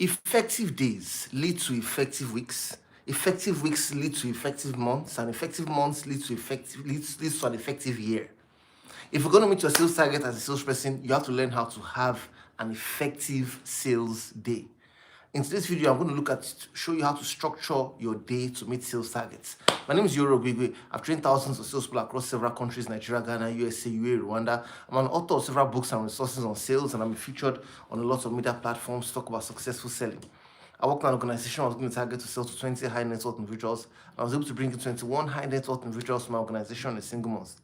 Effective days lead to effective weeks. Effective weeks lead to effective months, and effective months leads to an effective year. If you're going to meet your sales target as a salesperson, you have to learn how to have an effective sales day. In today's video, I'm going to show you how to structure your day to meet sales targets. My name is Iyore. I've trained thousands of salespeople across several countries: Nigeria, Ghana, USA, UAE, Rwanda. I'm an author of several books and resources on sales, and I'm featured on a lot of media platforms to talk about successful selling. I worked in an organization. I was given a target to sell to 20 high net worth individuals. I was able to bring in 21 high net worth individuals to my organization in a single month.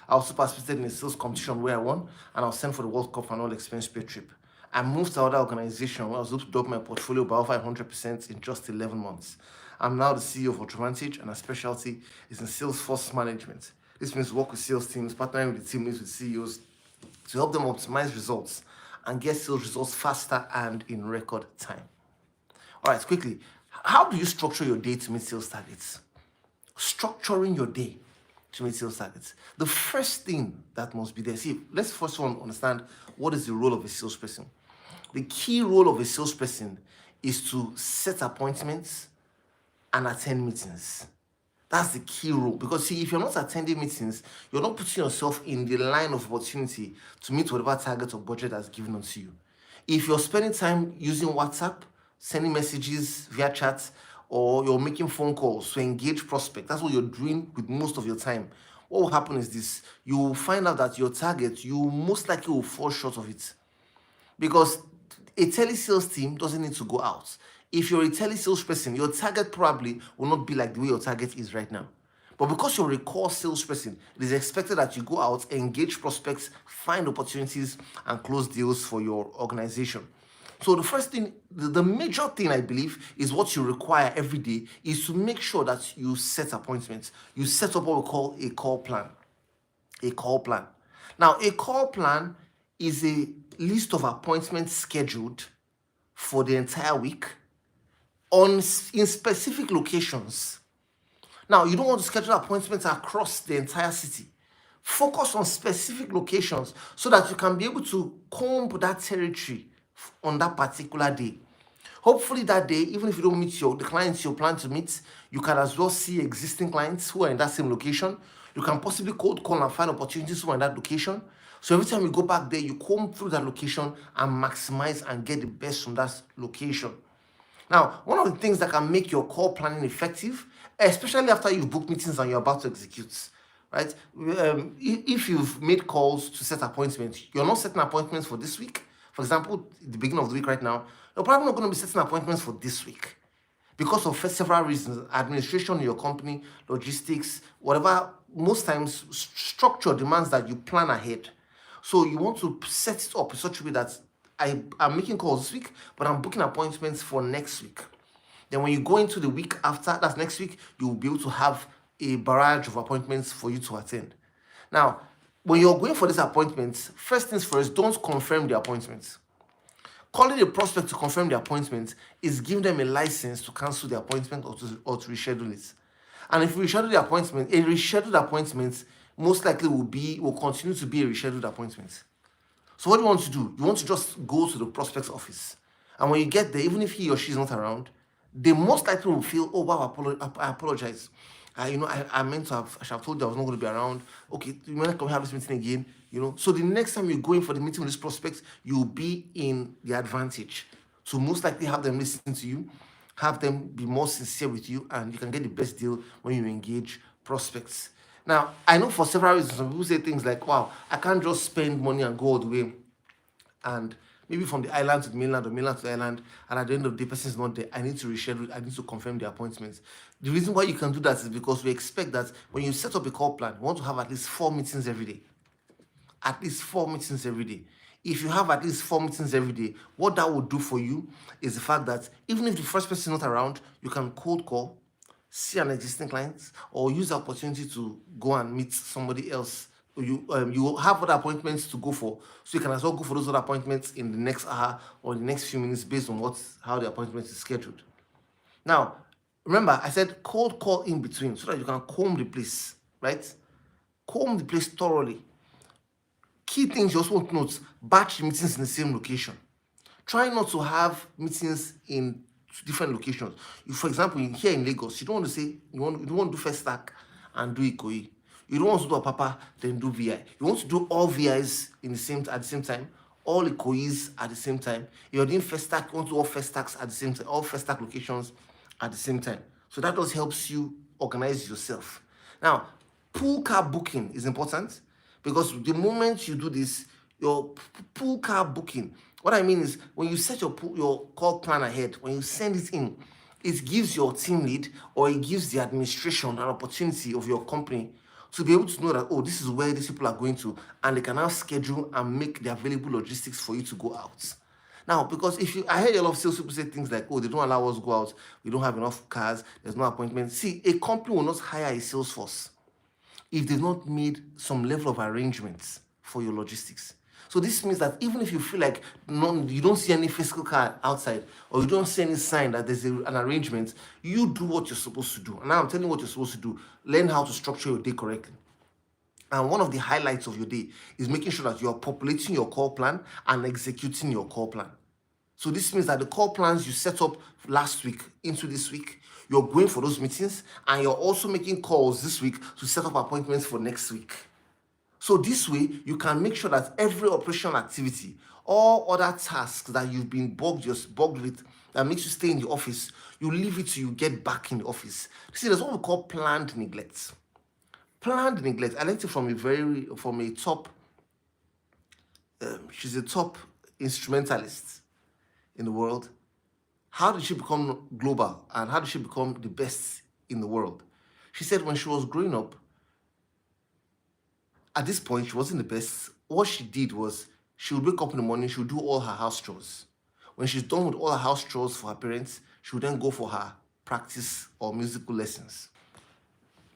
I also participated in a sales competition where I won, and I was sent for the World Cup and all expense paid trip. I moved to another organization where I was able to double my portfolio by over 100% in just 11 months. I'm now the CEO of Ultravantage, and our specialty is in Salesforce management. This means work with sales teams, partnering with the team leads with CEOs to help them optimize results and get sales results faster and in record time. All right, quickly, how do you structure your day to meet sales targets? Structuring your day to meet sales targets. The first thing that must be there, let's first one understand what is the role of a salesperson. The key role of a salesperson is to set appointments and attend meetings. That's the key role. Because if you're not attending meetings, you're not putting yourself in the line of opportunity to meet whatever target or budget that's given onto you. If you're spending time using WhatsApp, sending messages via chat, or you're making phone calls to engage prospects, that's what you're doing with most of your time, what will happen is this: you will find out that your target, you most likely will fall short of it. Because a telesales team doesn't need to go out. If you're a telesales person, your target probably will not be like the way your target is right now. But because you're a core salesperson, it is expected that you go out, engage prospects, find opportunities, and close deals for your organization. So the first thing, the major thing I believe is what you require every day is to make sure that you set appointments. You set up what we call a call plan. A call plan. Now, a call plan is a list of appointments scheduled for the entire week in specific locations. Now, you don't want to schedule appointments across the entire city. Focus on specific locations so that you can be able to comb that territory on that particular day. Hopefully that day, even if you don't meet the clients you plan to meet, you can as well see existing clients who are in that same location. You can possibly cold call and find opportunities who are in that location. So every time you go back there, you comb through that location and maximize and get the best from that location. Now, one of the things that can make your call planning effective, especially after you've booked meetings and you're about to execute, right? If you've made calls to set appointments, you're not setting appointments for this week. For example, the beginning of the week right now, you're probably not going to be setting appointments for this week because of several reasons: administration in your company, logistics, whatever. Most times, structure demands that you plan ahead. So you want to set it up in such a way that I'm making calls this week, but I'm booking appointments for next week. Then when you go into the week after, that's next week, you'll be able to have a barrage of appointments for you to attend. Now, when you're going for these appointments, first things first, don't confirm the appointments. Calling a prospect to confirm the appointment is giving them a license to cancel the appointment or to reschedule it. And if you reschedule the appointment, a rescheduled appointment most likely will continue to be a rescheduled appointment. So what do you want to do? You want to just go to the prospect's office. And when you get there, even if he or she is not around, they most likely will feel, oh wow, I apologize. I meant to have, I should have told you I was not going to be around. Okay, when can we have this meeting again? So the next time you go in for the meeting with this prospect, you'll be in the advantage to most likely have them listen to you, have them be more sincere with you, and you can get the best deal when you engage prospects. Now, I know for several reasons, some people say things like, wow, I can't just spend money and go all the way and maybe from the island to the mainland or mainland to the island, and at the end of the day, person is not there. I need to reschedule, I need to confirm the appointments. The reason why you can do that is because we expect that when you set up a call plan, you want to have at least 4 meetings every day. At least 4 meetings every day. If you have at least 4 meetings every day, what that will do for you is the fact that even if the first person is not around, you can cold call, see an existing client, or use the opportunity to go and meet somebody else. You have other appointments to go for, so you can as well go for those other appointments in the next hour or the next few minutes based on how the appointment is scheduled. Now, remember, I said cold call in between so that you can comb the place, right? Comb the place thoroughly. Key things you also want to note: batch meetings in the same location. Try not to have meetings in different locations. For example, here in Lagos, you don't want to say you don't want to do first stack and do Ikoyi. You don't want to do a Papa then do VI. You want to do all VIs at the same time, all Ikoyis at the same time. You're doing first stack, you want to do all first stacks at the same time, all first stack locations at the same time. So that just helps you organize yourself. Now, pool car booking is important because the moment you do this, your pool car booking, what I mean is when you set your call plan ahead, when you send it in, it gives your team lead or it gives the administration an opportunity of your company to be able to know that, oh, this is where these people are going to, and they can now schedule and make the available logistics for you to go out. Now, because I heard a lot of sales people say things like, oh, they don't allow us to go out, we don't have enough cars, there's no appointment. See, a company will not hire a sales force if they've not made some level of arrangements for your logistics. So this means that even if you feel like you don't see any physical car outside or you don't see any sign that there's an arrangement, you do what you're supposed to do. And now I'm telling you what you're supposed to do. Learn how to structure your day correctly. And one of the highlights of your day is making sure that you're populating your call plan and executing your call plan. So this means that the call plans you set up last week into this week, you're going for those meetings and you're also making calls this week to set up appointments for next week. So this way, you can make sure that every operational activity, all other tasks that you've been bugged with, that makes you stay in the office, you leave it till you get back in the office. See, there's what we call planned neglect. Planned neglect. I learned it from a top. She's a top instrumentalist in the world. How did she become global and how did she become the best in the world? She said when she was growing up, at this point, she wasn't the best. What she did was she would wake up in the morning, she would do all her house chores. When she's done with all her house chores for her parents, she would then go for her practice or musical lessons.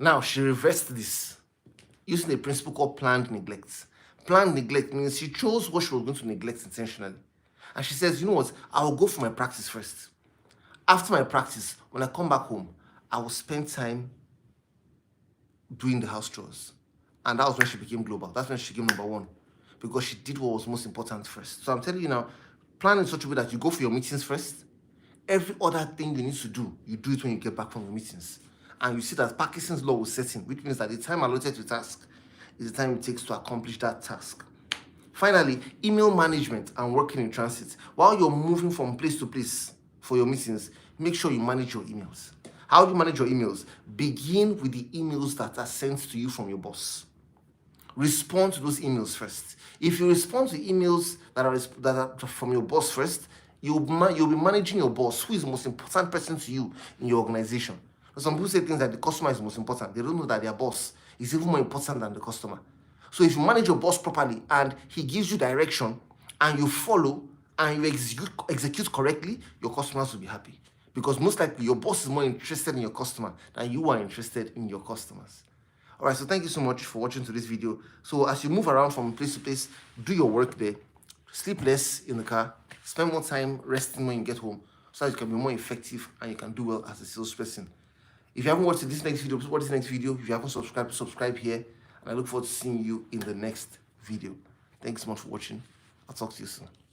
Now, she reversed this using a principle called planned neglect. Planned neglect means she chose what she was going to neglect intentionally. And she says, you know what, I will go for my practice first. After my practice, when I come back home, I will spend time doing the house chores. And that was when she became global. That's when she became number one. Because she did what was most important first. So I'm telling you now, plan in such a way that you go for your meetings first. Every other thing you need to do, you do it when you get back from your meetings. And you see that Parkinson's law will set in, which means that the time allotted to task is the time it takes to accomplish that task. Finally, email management and working in transit. While you're moving from place to place for your meetings, make sure you manage your emails. How do you manage your emails? Begin with the emails that are sent to you from your boss. Respond to those emails first. If you respond to emails that are from your boss first, you'll be managing your boss, who is the most important person to you in your organization. Some people say things like the customer is the most important. They don't know that their boss is even more important than the customer. So if you manage your boss properly and he gives you direction and you follow and you execute correctly, your customers will be happy. Because most likely your boss is more interested in your customer than you are interested in your customers. All right, so thank you so much for watching to this video. So as you move around from place to place, do your work there, sleep less in the car, spend more time resting when you get home so that you can be more effective and you can do well as a salesperson. If you haven't watched this next video, please watch this next video. If you haven't subscribed, subscribe here. And I look forward to seeing you in the next video. Thanks so much for watching. I'll talk to you soon.